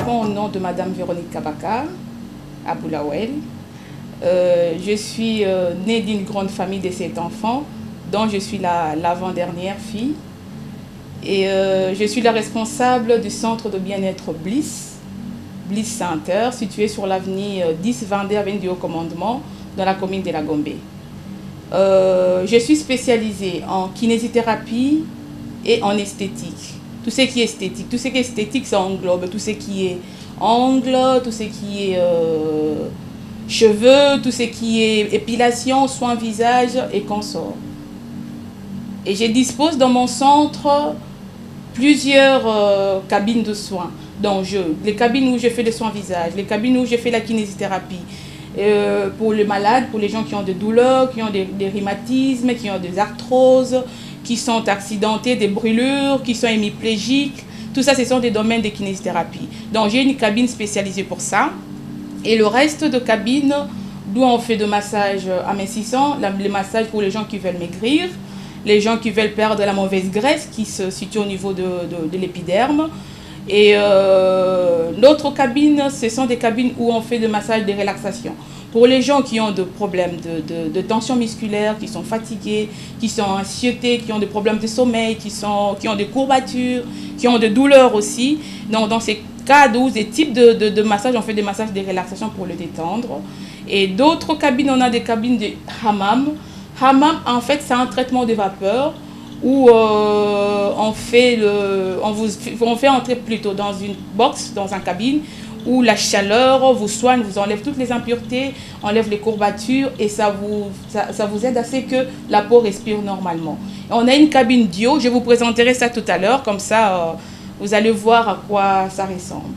réponds au nom de Madame Véronique Kabaka, à Boulawel. Je suis née d'une grande famille de 7 enfants, dont je suis l'avant-dernière fille. Et je suis la responsable du centre de bien-être Bliss Center, situé sur l'avenue 10 Vendée, avenue du Haut-Commandement, dans la commune de La Gombe. Je suis spécialisée en kinésithérapie et en esthétique. Tout ce qui est esthétique. Tout ce qui est esthétique, ça englobe tout ce qui est ongles, tout ce qui est cheveux, tout ce qui est épilation, soins visage et consorts. Et je dispose dans mon centre plusieurs cabines de soins. Donc les cabines où je fais les soins visage, les cabines où je fais la kinésithérapie. Pour les malades, pour les gens qui ont des douleurs, qui ont des rhumatismes, qui ont des arthroses, qui sont accidentés, des brûlures, qui sont hémiplégiques. Tout ça, ce sont des domaines de kinésithérapie. Donc, j'ai une cabine spécialisée pour ça. Et le reste de cabines, d'où on fait de massages amincissants, les massages pour les gens qui veulent maigrir, les gens qui veulent perdre la mauvaise graisse qui se situe au niveau de l'épiderme. Et l'autre cabine, ce sont des cabines où on fait de massages de relaxation. Pour les gens qui ont des problèmes de tension musculaire, qui sont fatigués, qui sont anxiétés, qui ont des problèmes de sommeil, qui ont des courbatures, qui ont des douleurs aussi. Donc, dans ces cas, des types de massages, on fait des massages de relaxation pour le détendre. Et d'autres cabines, on a des cabines de hammam. Hammam, en fait, c'est un traitement de vapeur où on fait entrer plutôt dans une box, dans une cabine, où la chaleur vous soigne, vous enlève toutes les impuretés, enlève les courbatures et ça vous aide à ce que la peau respire normalement. Et on a une cabine Dio, je vous présenterai ça tout à l'heure, comme ça vous allez voir à quoi ça ressemble.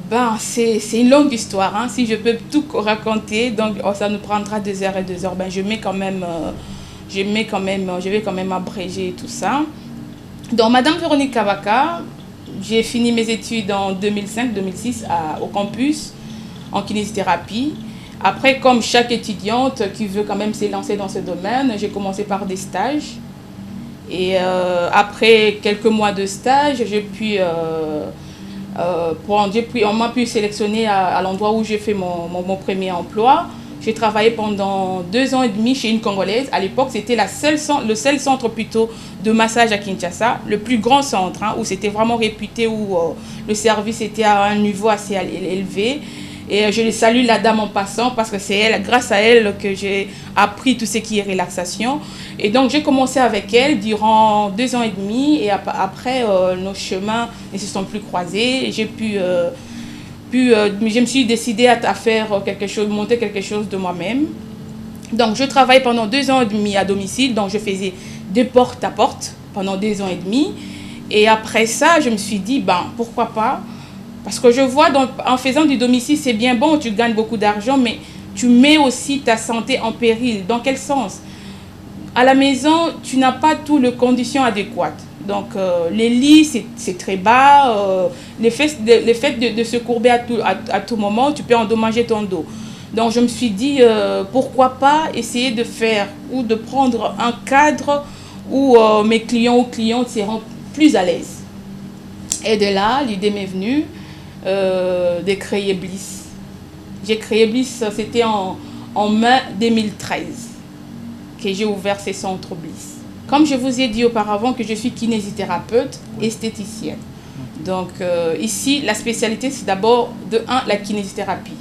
Merci. C'est une longue histoire, hein. Si je peux tout raconter, donc ça nous prendra 2 heures et 2 heures. Je vais quand même abréger tout ça. Donc Madame Véronique Kabaka, j'ai fini mes études en 2005-2006 au campus en kinésithérapie. Après, comme chaque étudiante qui veut quand même s'élancer dans ce domaine, j'ai commencé par des stages. Et après quelques mois de stage, on m'a pu sélectionner à l'endroit où j'ai fait mon premier emploi. J'ai travaillé pendant 2 ans et demi chez une Congolaise. À l'époque, c'était le seul centre plutôt de massage à Kinshasa, le plus grand centre, hein, où c'était vraiment réputé, où le service était à un niveau assez élevé. Et je salue la dame en passant parce que c'est grâce à elle que j'ai appris tout ce qui est relaxation. Et donc, j'ai commencé avec elle durant 2 ans et demi. Et après, nos chemins ne se sont plus croisés. Je me suis décidée à faire monter quelque chose de moi-même. Donc, je travaille pendant 2 ans et demi à domicile. Donc, je faisais de porte à porte pendant 2 ans et demi. Et après ça, je me suis dit, pourquoi pas? Parce que je vois, en faisant du domicile, c'est bien bon, tu gagnes beaucoup d'argent, mais tu mets aussi ta santé en péril. Dans quel sens? À la maison, tu n'as pas toutes les conditions adéquates. Donc, les lits, c'est très bas. Le fait de se courber à tout moment, tu peux endommager ton dos. Donc, je me suis dit, pourquoi pas essayer de faire ou de prendre un cadre où mes clients ou clientes seront plus à l'aise. Et de là, l'idée m'est venue de créer Bliss. J'ai créé Bliss, c'était en mai 2013 que j'ai ouvert ces centres Bliss. Comme je vous ai dit auparavant que je suis kinésithérapeute, esthéticienne. Donc ici, la spécialité, c'est d'abord la kinésithérapie.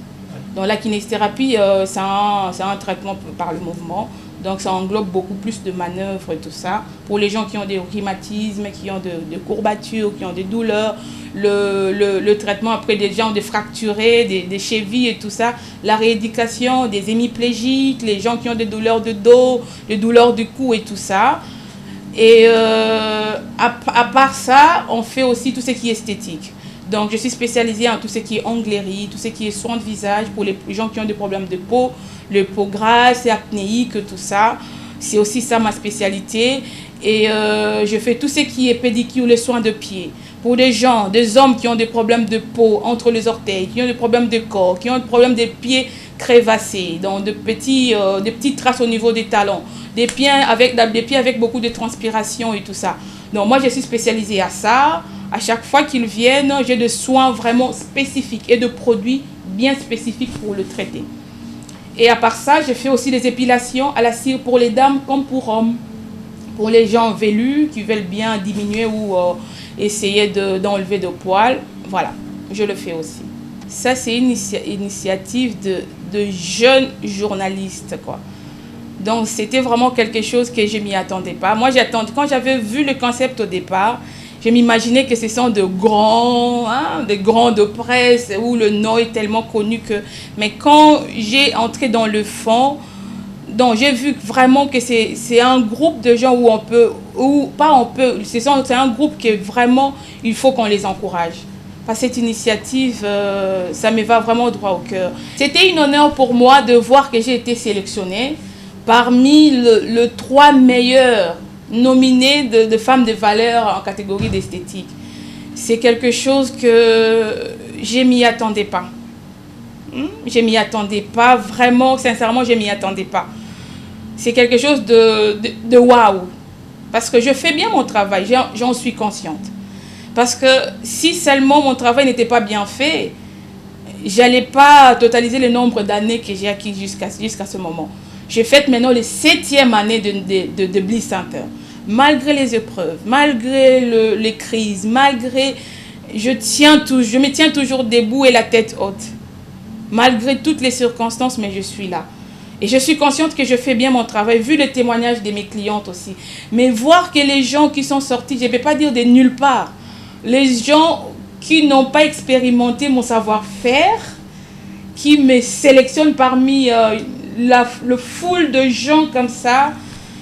Donc la kinésithérapie, c'est un traitement par le mouvement. Donc ça englobe beaucoup plus de manœuvres et tout ça. Pour les gens qui ont des rhumatismes, qui ont des courbatures, qui ont des douleurs, le traitement après des gens des fracturés, des chevilles et tout ça, la rééducation des hémiplégiques, les gens qui ont des douleurs de dos, des douleurs du cou et tout ça. Et à part ça, on fait aussi tout ce qui est esthétique. Donc je suis spécialisée en tout ce qui est onglerie, tout ce qui est soins de visage pour les gens qui ont des problèmes de peau, le peau grasse, acnéique, tout ça. C'est aussi ça ma spécialité. Et je fais tout ce qui est pédicure, les soins de pied. Pour des hommes qui ont des problèmes de peau entre les orteils, qui ont des problèmes de corps, qui ont des problèmes des pieds crévassés, donc des petites traces au niveau des talons, des pieds avec beaucoup de transpiration et tout ça. Donc moi je suis spécialisée à ça, À chaque fois qu'ils viennent, j'ai des soins vraiment spécifiques et de produits bien spécifiques pour le traiter. Et à part ça, je fais aussi des épilations à la cire pour les dames comme pour hommes. Pour les gens velus qui veulent bien diminuer ou essayer d'enlever de poils, voilà, je le fais aussi. Ça, c'est une initiative de jeunes journalistes, quoi. Donc, c'était vraiment quelque chose que je ne m'y attendais pas. Moi, quand j'avais vu le concept au départ, je m'imaginais que ce sont de grands de presse où le nom est tellement connu que... Mais quand j'ai entré dans le fond, donc j'ai vu vraiment que c'est un groupe de gens où on peut, ou pas on peut, c'est un groupe que vraiment, il faut qu'on les encourage. Parce que cette initiative, ça me va vraiment droit au cœur. C'était un honneur pour moi de voir que j'ai été sélectionnée parmi les 3 meilleurs nominés de femmes de valeur en catégorie d'esthétique. C'est quelque chose que je m'y attendais pas. Je m'y attendais pas, vraiment, sincèrement, je m'y attendais pas. C'est quelque chose de waouh. Parce que je fais bien mon travail, j'en suis consciente. Parce que si seulement mon travail n'était pas bien fait, j'allais pas totaliser le nombre d'années que j'ai acquis jusqu'à ce moment. J'ai fait maintenant la 7e année de Bliss Center. Malgré les épreuves, malgré les crises, malgré... Je me tiens toujours debout et la tête haute. Malgré toutes les circonstances, mais je suis là. Et je suis consciente que je fais bien mon travail, vu le témoignage de mes clientes aussi. Mais voir que les gens qui sont sortis, je ne vais pas dire de nulle part, les gens qui n'ont pas expérimenté mon savoir-faire, qui me sélectionnent parmi le foule de gens comme ça,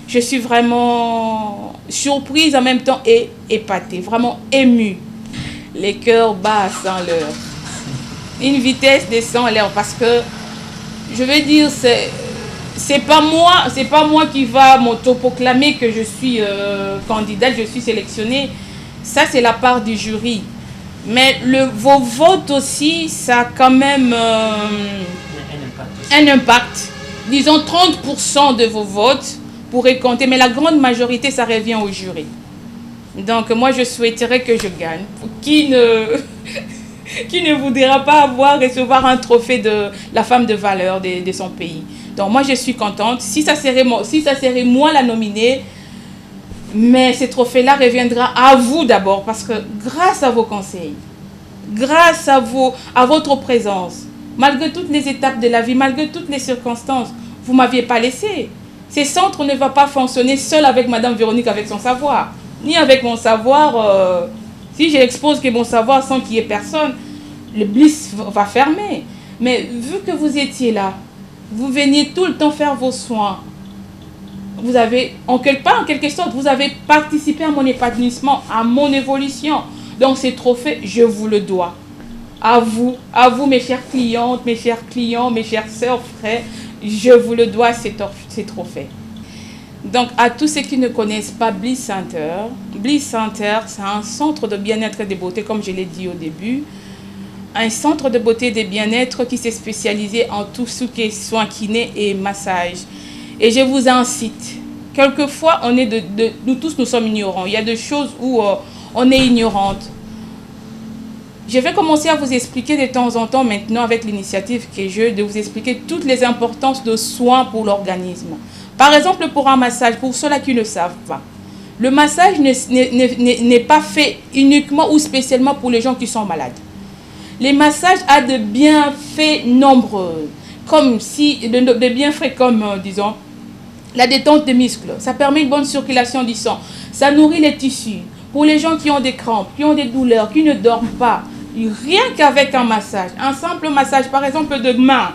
je suis vraiment surprise en même temps et épatée, vraiment émue. Les cœurs battent à 100 l'heure. Une vitesse de 100 l'heure parce que, je veux dire, c'est pas moi qui va m'autoproclamer que je suis candidate, je suis sélectionnée. Ça, c'est la part du jury. Mais vos votes aussi, ça a quand même un impact. Disons 30% de vos votes pourraient compter, mais la grande majorité, ça revient au jury. Donc, moi, je souhaiterais que je gagne. Qui ne voudra pas recevoir un trophée de la femme de valeur de son pays. Donc, moi, je suis contente. Si ça serait moi la nominée, mais ce trophée-là reviendra à vous d'abord, parce que grâce à vos conseils, grâce à votre présence, malgré toutes les étapes de la vie, malgré toutes les circonstances, vous ne m'aviez pas laissé. Ces centres ne vont pas fonctionner seul avec Madame Véronique, avec son savoir, ni avec mon savoir. Si j'expose que mon savoir sans qu'il y ait personne, le Bliss va fermer. Mais vu que vous étiez là, vous veniez tout le temps faire vos soins, vous avez, en quelque sorte, vous avez participé à mon épanouissement, à mon évolution. Donc ces trophées, je vous le dois. À vous mes chères clientes, mes chers clients, mes chères sœurs, frères, je vous le dois ces trophées. Donc à tous ceux qui ne connaissent pas Bliss Center, c'est un centre de bien-être et de beauté, comme je l'ai dit au début. Un centre de beauté et de bien-être qui s'est spécialisé en tout ce qui est soins kinés et massage. Et je vous incite, quelquefois, nous tous, nous sommes ignorants. Il y a des choses où on est ignorante. Je vais commencer à vous expliquer de temps en temps maintenant avec l'initiative que j'ai, de vous expliquer toutes les importances de soins pour l'organisme. Par exemple, pour un massage, pour ceux-là qui ne savent pas, le massage n'est pas fait uniquement ou spécialement pour les gens qui sont malades. Les massages ont de bienfaits nombreux, des bienfaits comme, disons, la détente des muscles. Ça permet une bonne circulation du sang. Ça nourrit les tissus. Pour les gens qui ont des crampes, qui ont des douleurs, qui ne dorment pas, rien qu'avec un massage, un simple massage, par exemple de main,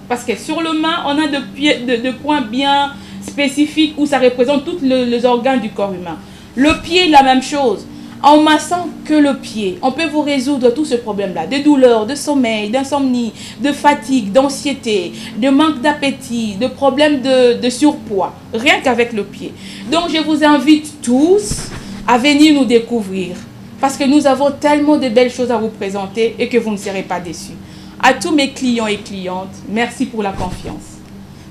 parce que sur le main, on a de points bien spécifiques où ça représente tous les organes du corps humain. Le pied, la même chose. En massant que le pied, on peut vous résoudre tout ce problème-là, de douleurs, de sommeil, d'insomnie, de fatigue, d'anxiété, de manque d'appétit, de problèmes de surpoids, rien qu'avec le pied. Donc je vous invite tous à venir nous découvrir, parce que nous avons tellement de belles choses à vous présenter et que vous ne serez pas déçus. À tous mes clients et clientes, merci pour la confiance.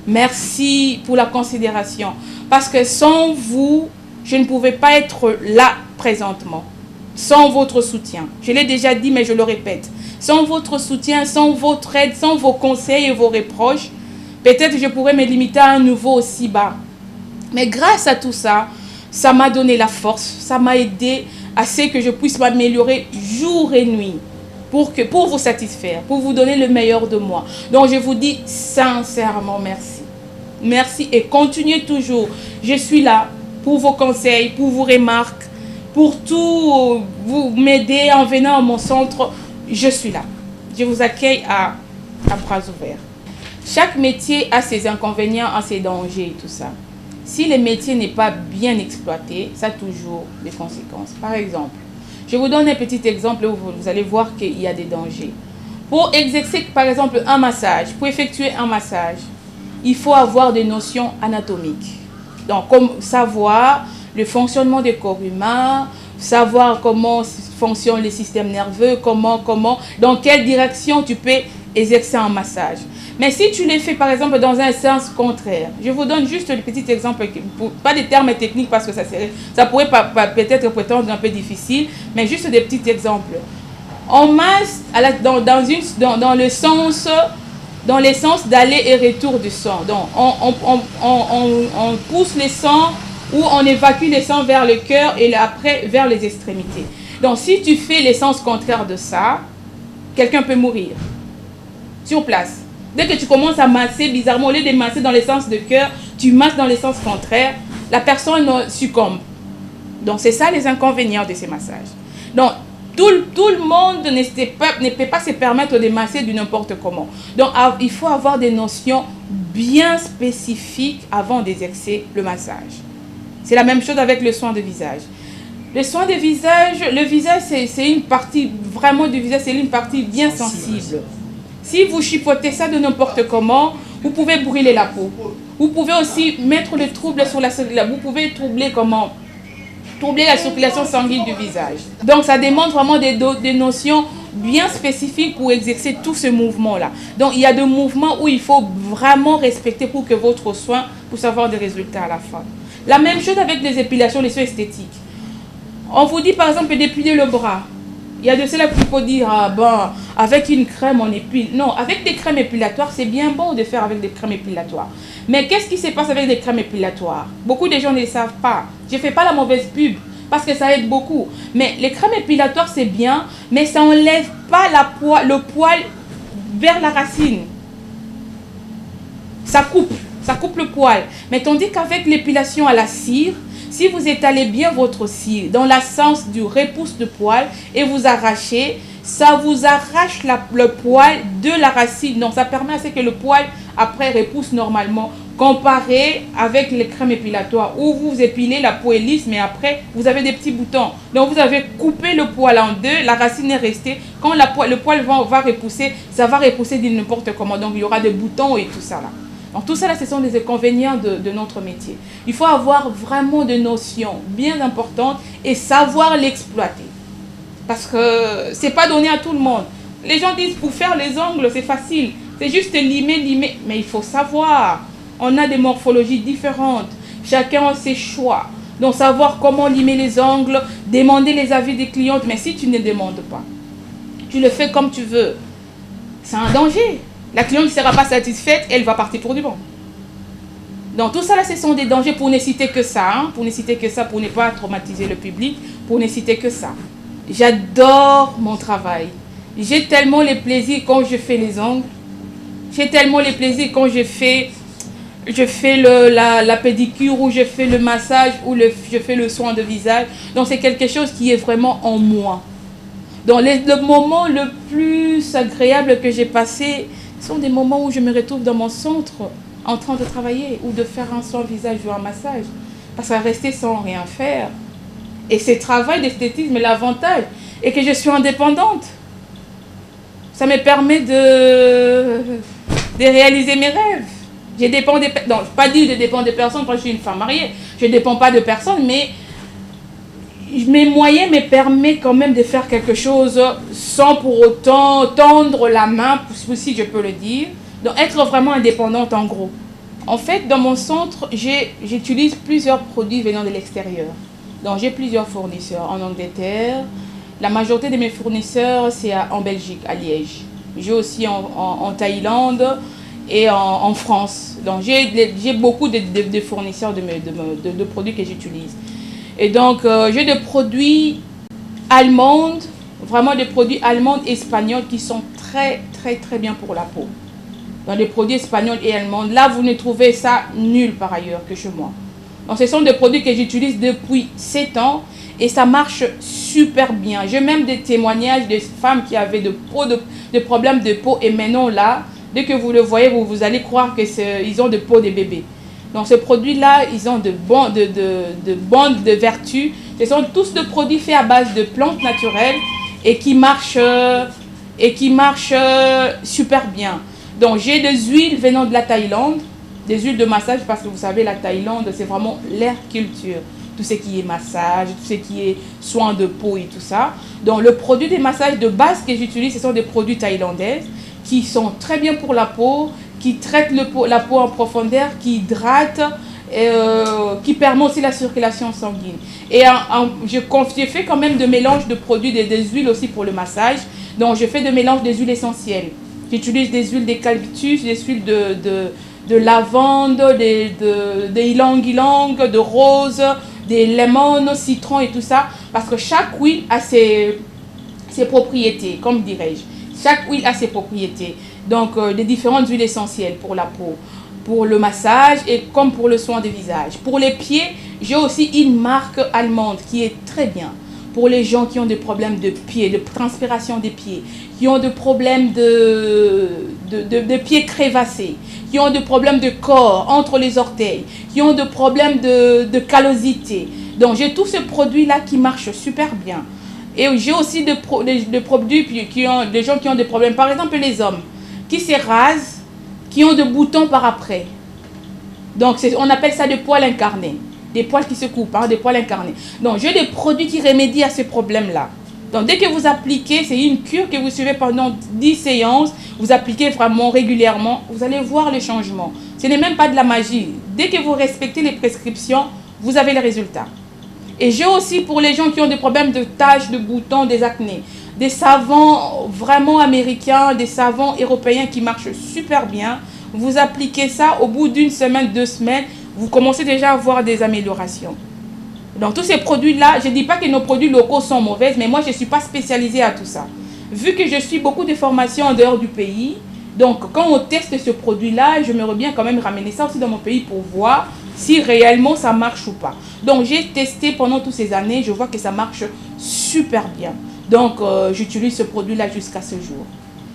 Merci pour la considération, parce que sans vous, je ne pouvais pas être là présentement. sans votre soutien. Je l'ai déjà dit, mais je le répète. Sans votre soutien, sans votre aide, sans vos conseils et vos reproches, peut-être je pourrais me limiter à un niveau aussi bas. Mais grâce à tout ça, ça m'a donné la force, ça m'a aidé à ce que je puisse m'améliorer jour et nuit pour vous satisfaire, pour vous donner le meilleur de moi. Donc je vous dis sincèrement merci. Merci et continuez toujours. Je suis là pour vos conseils, pour vos remarques, pour tout vous m'aider en venant à mon centre. Je suis là. Je vous accueille à bras ouverts. Chaque métier a ses inconvénients, a ses dangers et tout ça. Si le métier n'est pas bien exploité, ça a toujours des conséquences. Par exemple, je vous donne un petit exemple où vous allez voir qu'il y a des dangers. Pour exercer, par exemple, un massage, pour effectuer un massage, il faut avoir des notions anatomiques. Donc, comme savoir le fonctionnement du corps humain, savoir comment fonctionne le système nerveux, dans quelle direction tu peux exercer un massage. Mais si tu les fais par exemple dans un sens contraire, je vous donne juste le petit exemple, pas des termes techniques parce que ça pourrait peut-être prétendre un peu difficile, mais juste des petits exemples. On masse dans le sens d'aller et retour du sang. Donc on pousse le sang ou on évacue le sang vers le cœur et après vers les extrémités. Donc si tu fais le sens contraire de ça, quelqu'un peut mourir sur place. Dès que tu commences à masser bizarrement, au lieu de masser dans le sens de cœur, tu masses dans le sens contraire, la personne succombe. Donc c'est ça les inconvénients de ces massages. Donc tout le monde ne peut pas se permettre de masser de n'importe comment. Donc il faut avoir des notions bien spécifiques avant d'exercer le massage. C'est la même chose avec le soin de visage. Le soin de visage, le visage c'est une partie vraiment du visage, c'est une partie bien sensible. Si vous chipotez ça de n'importe comment, vous pouvez brûler la peau. Vous pouvez aussi mettre le trouble sur la circulation. Vous pouvez troubler la circulation sanguine du visage. Donc ça demande vraiment des notions bien spécifiques pour exercer tout ce mouvement-là. Donc il y a des mouvements où il faut vraiment respecter pour que votre soin puisse avoir des résultats à la fin. La même chose avec les épilations, les soins esthétiques. On vous dit par exemple d'épiler le bras. Il y a de cela qu'il faut dire, avec une crème on épile. Non, avec des crèmes épilatoires, c'est bien bon de faire avec des crèmes épilatoires. Mais qu'est-ce qui se passe avec des crèmes épilatoires? Beaucoup de gens ne le savent pas. Je ne fais pas la mauvaise pub parce que ça aide beaucoup. Mais les crèmes épilatoires, c'est bien, mais ça n'enlève pas le poil vers la racine. Ça coupe le poil. Mais tandis qu'avec l'épilation à la cire, si vous étalez bien votre cire dans le sens du repousse de poil et vous arrachez, ça vous arrache le poil de la racine. Donc ça permet à ce que le poil après repousse normalement. Comparé avec les crèmes épilatoires où vous épilez, la peau est lisse, mais après vous avez des petits boutons. Donc vous avez coupé le poil en deux, la racine est restée. Quand le poil va repousser, ça va repousser de n'importe comment. Donc il y aura des boutons et tout ça là. Donc tout ça là, ce sont des inconvénients de notre métier. Il faut avoir vraiment des notions bien importantes et savoir l'exploiter. Parce que c'est pas donné à tout le monde. Les gens disent pour faire les ongles, c'est facile. C'est juste limer. Mais il faut savoir. On a des morphologies différentes. Chacun a ses choix. Donc savoir comment limer les ongles, demander les avis des clientes. Mais si tu ne demandes pas, tu le fais comme tu veux, c'est un danger. La cliente ne sera pas satisfaite, elle va partir pour du bon. Donc tout ça là, ce sont des dangers pour ne citer que ça. Pour ne pas traumatiser le public, pour ne citer que ça. J'adore mon travail. J'ai tellement le plaisir quand je fais les ongles. J'ai tellement le plaisir quand je fais la pédicure ou je fais le massage ou je fais le soin de visage. Donc c'est quelque chose qui est vraiment en moi. Donc le moment le plus agréable que j'ai passé sont des moments où je me retrouve dans mon centre en train de travailler ou de faire un soin visage ou un massage. Parce que rester sans rien faire. Et ce travail d'esthétisme, l'avantage est que je suis indépendante. Ça me permet de réaliser mes rêves. Je dépends des personnes. Non, pas dire que je dépends des personnes parce que je suis une femme mariée. Je ne dépends pas de personne, mais mes moyens me permettent quand même de faire quelque chose sans pour autant tendre la main, si je peux le dire. Donc être vraiment indépendante en gros. En fait, dans mon centre, j'utilise plusieurs produits venant de l'extérieur. Donc j'ai plusieurs fournisseurs en Angleterre, La majorité de mes fournisseurs, c'est en Belgique, à Liège. J'ai aussi en Thaïlande et en France. Donc j'ai beaucoup de fournisseurs de produits que j'utilise. Et donc j'ai des produits allemands, vraiment des produits allemands et espagnols qui sont très bien pour la peau. Dans les produits espagnols et allemands, là vous ne trouvez ça nulle part ailleurs que chez moi. Donc ce sont des produits que j'utilise depuis 7 ans et ça marche super bien. J'ai même des témoignages de femmes qui avaient de problèmes de peau et maintenant là, dès que vous le voyez, vous allez croire qu'ils ont de peau de bébé. Donc ces produits-là, ils ont de bonnes vertus. Ce sont tous des produits faits à base de plantes naturelles et qui marchent super bien. Donc j'ai des huiles venant de la Thaïlande, des huiles de massage parce que vous savez la Thaïlande c'est vraiment leur culture. Tout ce qui est massage, tout ce qui est soins de peau et tout ça. Donc le produit de massage de base que j'utilise, ce sont des produits thaïlandais qui sont très bien pour la peau, qui traitent la peau en profondeur, qui hydratent, qui permet aussi la circulation sanguine. Et j'ai fait quand même de mélange de produits, des huiles aussi pour le massage. Donc je fais de mélange des huiles essentielles. J'utilise des huiles d'eucalyptus, des huiles de lavande, des ylang-ylang, de rose, des lemons, citron et tout ça. Parce que chaque huile a ses propriétés, comme dirais-je. Chaque huile a ses propriétés. Donc, des différentes huiles essentielles pour la peau, pour le massage et comme pour le soin du visage. Pour les pieds, j'ai aussi une marque allemande qui est très bien. Pour les gens qui ont des problèmes de pieds, de transpiration des pieds, qui ont des problèmes de pieds crévassés, qui ont des problèmes de corps entre les orteils, qui ont des problèmes de callosité. Donc, j'ai tous ces produits-là qui marchent super bien. Et j'ai aussi des produits des gens qui ont des problèmes. Par exemple, les hommes qui se rasent, qui ont des boutons par après. Donc, on appelle ça des poils incarnés. Des poils qui se coupent, hein, des poils incarnés. Donc, j'ai des produits qui remédient à ces problèmes-là. Donc, dès que vous appliquez, c'est une cure que vous suivez pendant 10 séances. Vous appliquez vraiment régulièrement. Vous allez voir les changements. Ce n'est même pas de la magie. Dès que vous respectez les prescriptions, vous avez les résultats. Et j'ai aussi pour les gens qui ont des problèmes de taches, de boutons, des acnés, des savons vraiment américains, des savons européens qui marchent super bien. Vous appliquez ça, au bout d'une semaine, 2 semaines, vous commencez déjà à voir des améliorations. Donc tous ces produits-là, je ne dis pas que nos produits locaux sont mauvais, mais moi je ne suis pas spécialisée à tout ça. Vu que je suis beaucoup de formations en dehors du pays, donc quand on teste ce produit-là, j'aimerais bien quand même ramener ça aussi dans mon pays pour voir si réellement ça marche ou pas. Donc j'ai testé pendant toutes ces années, je vois que ça marche super bien. Donc j'utilise ce produit-là jusqu'à ce jour.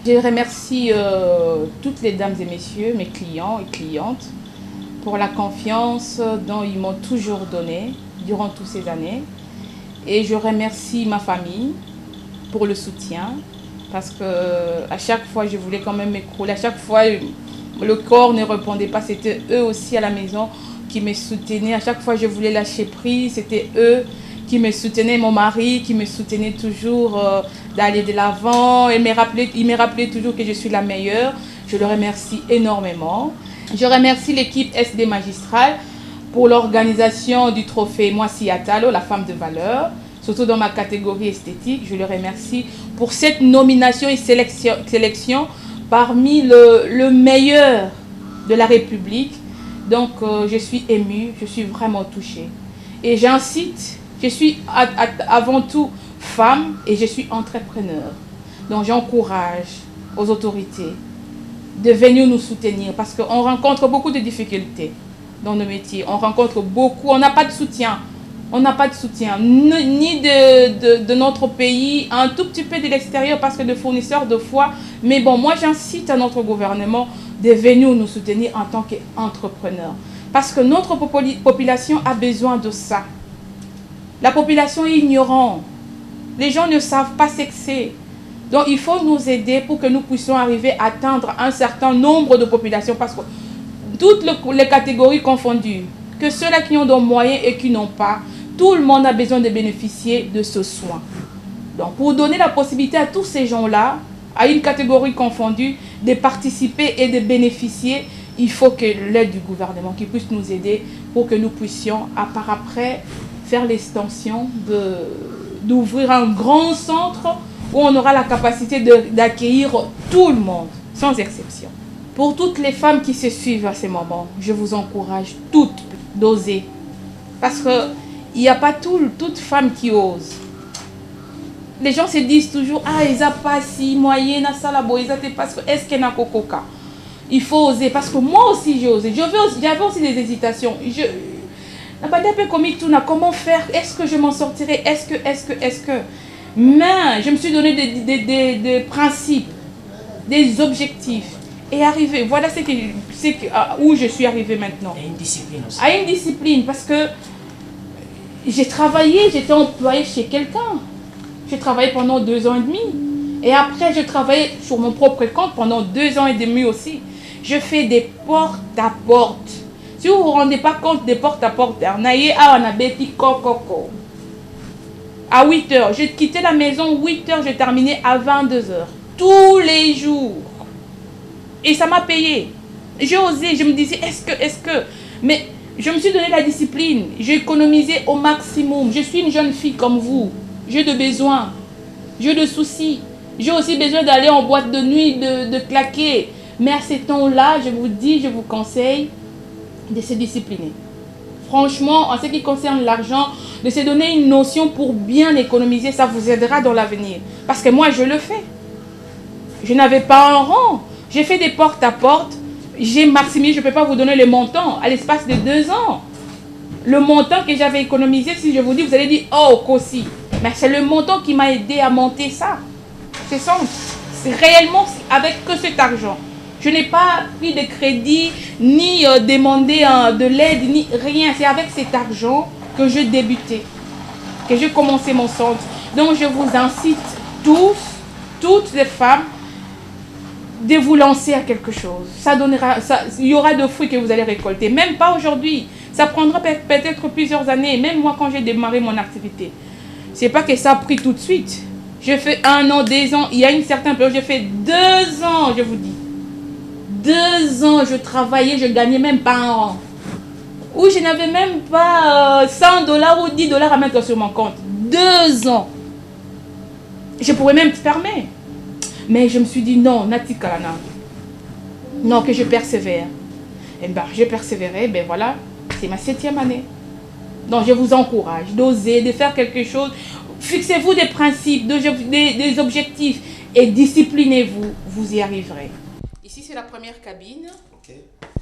Je remercie toutes les dames et messieurs, mes clients et clientes, pour la confiance dont ils m'ont toujours donnée durant toutes ces années. Et je remercie ma famille pour le soutien, parce que à chaque fois je voulais quand même m'écrouler, à chaque fois le corps ne répondait pas, c'était eux aussi à la maison qui me soutenaient. À chaque fois je voulais lâcher prise, c'était eux qui me soutenaient, mon mari qui me soutenait toujours d'aller de l'avant. Il me rappelait toujours que je suis la meilleure. Je le remercie énormément. Je remercie l'équipe SD Magistral pour l'organisation du trophée Moi Siatalo, la femme de valeur, surtout dans ma catégorie esthétique. Je le remercie pour cette nomination et sélection parmi le meilleur de la République. Donc je suis émue, je suis vraiment touchée. Et j'incite, je suis avant tout femme et je suis entrepreneur. Donc j'encourage aux autorités de venir nous soutenir parce qu'on rencontre beaucoup de difficultés dans nos métiers. On rencontre beaucoup, on n'a pas de soutien. On n'a pas de soutien, ni de notre pays, un tout petit peu de l'extérieur parce que de fournisseurs de foi. Mais bon, moi j'incite à notre gouvernement de venir nous soutenir en tant qu'entrepreneurs. Parce que notre population a besoin de ça. La population est ignorante. Les gens ne savent pas ce que c'est. Donc il faut nous aider pour que nous puissions arriver à atteindre un certain nombre de populations. Parce que toutes les catégories confondues, que ceux-là qui ont des moyens et qui n'ont pas, tout le monde a besoin de bénéficier de ce soin. Donc pour donner la possibilité à tous ces gens-là, à une catégorie confondue, de participer et de bénéficier, il faut que l'aide du gouvernement qui puisse nous aider pour que nous puissions, à part après, faire l'extension d'ouvrir un grand centre où on aura la capacité d'accueillir tout le monde, sans exception. Pour toutes les femmes qui se suivent à ces moments, je vous encourage toutes d'oser. Parce qu'il n'y a pas toute femme qui ose. Les gens se disent toujours, ah, ils n'ont pas si moyen, est-ce qu'il y a un coca? Il faut oser, parce que moi aussi j'ai osé. J'avais aussi des hésitations. Comment faire? Est-ce que je m'en sortirai? Est-ce que... Mais je me suis donné des principes, des objectifs. Et arrivé, voilà où je suis arrivée maintenant. Et une discipline aussi. À une discipline, parce que j'ai travaillé, j'étais employée chez quelqu'un. J'ai travaillé pendant 2 ans et demi. Et après, je travaillais sur mon propre compte pendant 2 ans et demi aussi. Je fais des porte-à-porte. Si vous ne vous rendez pas compte des porte-à-porte, à 8 heures. J'ai quitté la maison 8 heures, j'ai terminé à 22 heures. Tous les jours. Et ça m'a payé. J'ai osé, je me disais, est-ce que... Mais je me suis donné la discipline. J'ai économisé au maximum. Je suis une jeune fille comme vous. J'ai de besoins. J'ai de soucis. J'ai aussi besoin d'aller en boîte de nuit, de claquer. Mais à ces temps-là, je vous dis, je vous conseille de se discipliner. Franchement, en ce qui concerne l'argent, de se donner une notion pour bien économiser, ça vous aidera dans l'avenir. Parce que moi, je le fais. Je n'avais pas un rang. J'ai fait des porte-à-porte. J'ai maximisé, je ne peux pas vous donner le montant, à l'espace de 2 ans. Le montant que j'avais économisé, si je vous dis, vous allez dire, oh, Kossi. Mais c'est le montant qui m'a aidé à monter ça. C'est simple. C'est réellement avec que cet argent. Je n'ai pas pris de crédit, ni demandé de l'aide, ni rien. C'est avec cet argent que je débutais, que j'ai commencé mon centre. Donc je vous incite tous, toutes les femmes, de vous lancer à quelque chose. Ça donnera, il y aura de fruits que vous allez récolter. Même pas aujourd'hui. Ça prendra peut-être plusieurs années. Même moi, quand j'ai démarré mon activité, c'est pas que ça a pris tout de suite. J'ai fait 1 an, 2 ans. Il y a une certaine période, j'ai fait 2 ans, je vous dis. 2 ans, je travaillais, je gagnais même pas un rang. Ou je n'avais même pas $100 ou $10 à mettre sur mon compte. 2 ans. Je pourrais même fermer. Mais je me suis dit non, Nati Kalana. Non, que je persévère. Et ben, j'ai persévéré, ben voilà, c'est ma 7e année. Donc je vous encourage d'oser, de faire quelque chose. Fixez-vous des principes, des objectifs et disciplinez-vous, vous y arriverez. Ici, c'est la première cabine. Ok.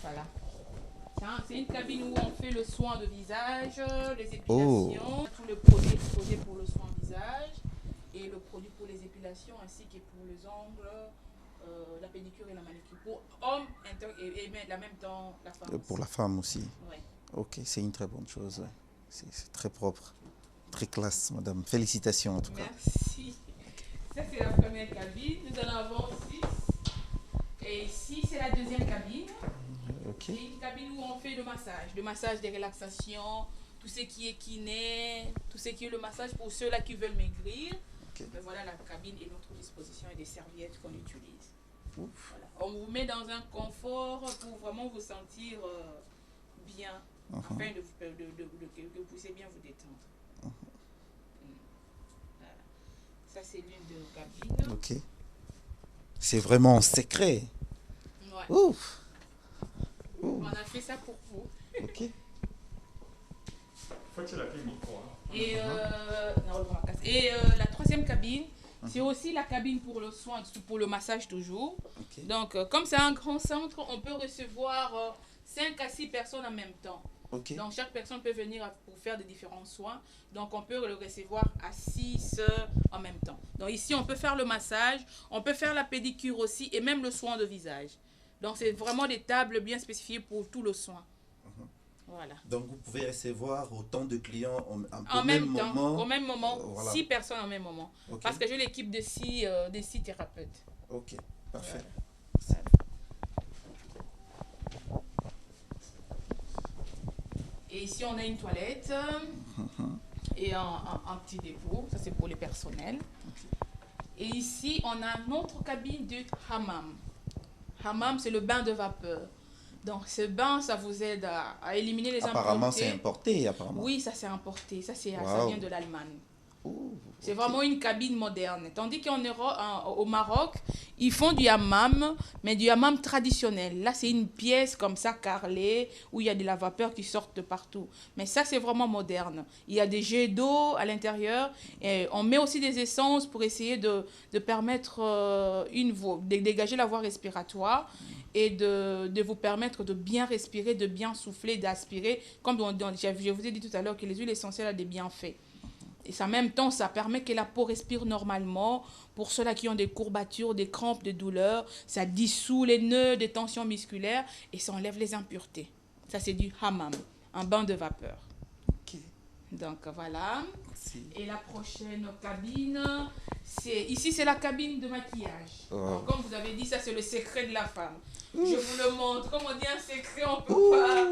Voilà. C'est une cabine où on fait le soin de visage, les épilations, tout le produit exposé pour le soin de visage et le produit pour les épilations ainsi que pour les ongles, la pédicure et la manicure. Pour hommes et en même temps la femme. Pour la femme aussi. Ouais. Ok, c'est une très bonne chose. Ouais. C'est très propre, très classe, madame. Félicitations en tout cas. Merci. Ça, c'est la première cabine. Nous en avons 6. Et ici, c'est la deuxième cabine. Okay. C'est une cabine où on fait le massage de relaxation, tout ce qui est kiné, tout ce qui est le massage pour ceux-là qui veulent maigrir. Okay. Mais voilà, la cabine est à notre disposition et des serviettes qu'on utilise. Voilà. On vous met dans un confort pour vraiment vous sentir bien, afin que vous puissiez bien vous détendre. Voilà. Ça, c'est l'une de nos cabines. Ok. C'est vraiment secret. Ouais. Ouf. On a fait ça pour vous. Ok. Faut-il appeler le micro, hein? Et la troisième cabine, c'est aussi la cabine pour le soin, pour le massage toujours. Okay. Donc, comme c'est un grand centre, on peut recevoir 5 à 6 personnes en même temps. Okay. Donc, chaque personne peut venir pour faire de différents soins. Donc, on peut le recevoir à 6 en même temps. Donc, ici, on peut faire le massage, on peut faire la pédicure aussi et même le soin de visage. Donc, c'est vraiment des tables bien spécifiées pour tout le soin. Voilà. Donc, vous pouvez recevoir autant de clients au même moment, voilà. 6 personnes en même moment. Okay. Parce que j'ai l'équipe de 6 thérapeutes. Ok, parfait. Voilà. Et ici, on a une toilette et un petit dépôt. Ça, c'est pour les personnels. Okay. Et ici, on a une autre cabine de hammam. Hammam, c'est le bain de vapeur. Donc, ce bain, ça vous aide à éliminer les impuretés. Apparemment, c'est importé, apparemment. Oui, ça, c'est importé. Ça, ça vient de l'Allemagne. Ouh. C'est vraiment une cabine moderne. Tandis au Maroc, ils font du hammam, mais du hammam traditionnel. Là, c'est une pièce comme ça, carrelée, où il y a de la vapeur qui sort de partout. Mais ça, c'est vraiment moderne. Il y a des jets d'eau à l'intérieur. Et on met aussi des essences pour essayer de permettre de dégager la voie respiratoire et de vous permettre de bien respirer, de bien souffler, d'aspirer. Comme je vous ai dit tout à l'heure que les huiles essentielles ont des bienfaits. Et en même temps, ça permet que la peau respire normalement. Pour ceux-là qui ont des courbatures, des crampes, des douleurs, ça dissout les nœuds, des tensions musculaires et ça enlève les impuretés. Ça, c'est du hammam, un bain de vapeur. Ok. Donc voilà. Merci. Et la prochaine cabine, ici c'est la cabine de maquillage. Wow. Donc, comme vous avez dit, ça c'est le secret de la femme. Ouf. Je vous le montre. Comme on dit un secret, on peut pas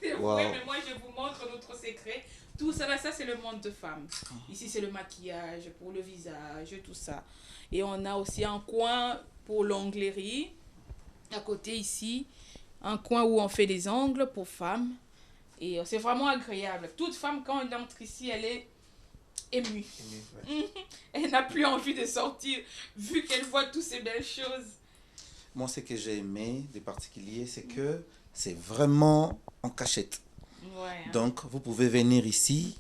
dévoiler, wow. Mais moi je vous montre notre secret. Tout ça, là, ça c'est le monde de femmes. Ici c'est le maquillage pour le visage, tout ça. Et on a aussi un coin pour l'onglerie. À côté ici, un coin où on fait des ongles pour femmes. Et c'est vraiment agréable. Toute femme, quand elle entre ici, elle est émue. Ouais. Elle n'a plus envie de sortir, vu qu'elle voit toutes ces belles choses. Moi, ce que j'ai aimé de particulier, c'est que c'est vraiment en cachette. Ouais, hein. Donc, vous pouvez venir ici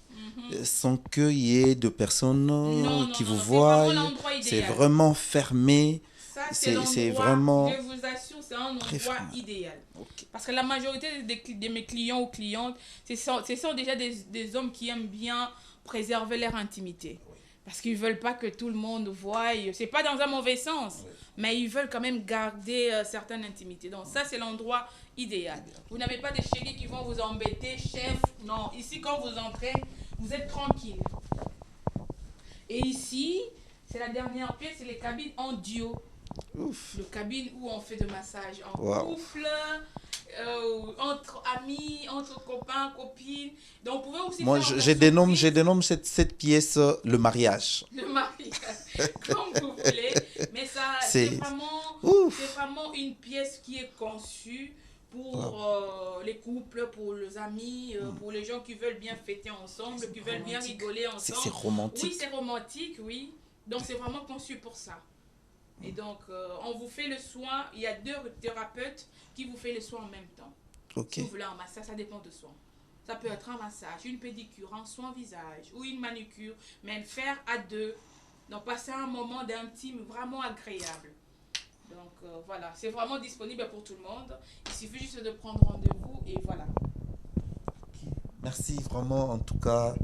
sans qu'il y ait de personnes qui vous voient. C'est vraiment fermé. Ça, c'est vraiment, je vous assure, c'est un endroit idéal. Okay. Parce que la majorité de mes clients ou clientes, ce sont déjà des hommes qui aiment bien préserver leur intimité. Oui. Parce qu'ils ne veulent pas que tout le monde voie. Ce n'est pas dans un mauvais sens, oui. Mais ils veulent quand même garder certaines intimités. Donc ça, c'est l'endroit idéal. Vous n'avez pas des chéris qui vont vous embêter, chef. Non, ici, quand vous entrez, vous êtes tranquille. Et ici, c'est la dernière pièce, c'est les cabines en duo. Ouf. Le cabine où on fait de massage en couple, entre amis, entre copains, copines. Donc, vous pouvez aussi moi, je dénomme cette pièce le mariage. Le mariage, comme vous voulez. Mais ça, c'est vraiment une pièce qui est conçue pour les couples, pour les amis, pour les gens qui veulent bien fêter ensemble, qui veulent bien rigoler ensemble. C'est romantique. Oui, c'est romantique, oui. Donc, c'est vraiment conçu pour ça. Et donc, on vous fait le soin. Il y a 2 thérapeutes qui vous font le soin en même temps. Okay. Si vous voulez un massage, ça dépend de soi. Ça peut être un massage, une pédicure, un soin visage ou une manucure, mais le faire à 2. Donc, passer un moment d'intime vraiment agréable. Donc, voilà, c'est vraiment disponible pour tout le monde. Il suffit juste de prendre rendez-vous et voilà. Merci vraiment, en tout cas,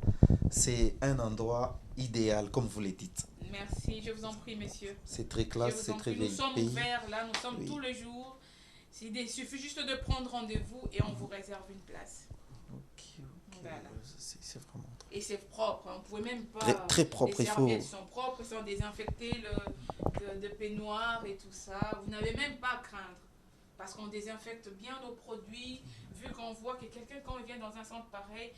c'est un endroit idéal, comme vous le dites. Merci, je vous en prie, messieurs. C'est très classe, c'est très VIP. Nous sommes ouverts là, nous sommes tous les jours. Il suffit juste de prendre rendez-vous et on vous réserve une place. Ok. Voilà. C'est vraiment très... Et c'est propre, on ne pouvait même pas... Très propre, les serviettes sont propres, sont désinfectées, de peignoir et tout ça. Vous n'avez même pas à craindre. Parce qu'on désinfecte bien nos produits, vu qu'on voit que quelqu'un, quand il vient dans un centre pareil,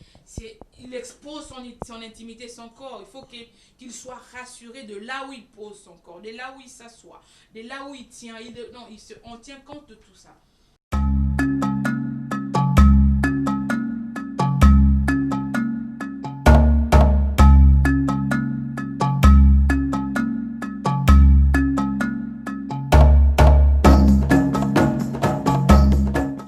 il expose son intimité, son corps. Il faut qu'il soit rassuré de là où il pose son corps, de là où il s'assoit, de là où il tient. On tient compte de tout ça.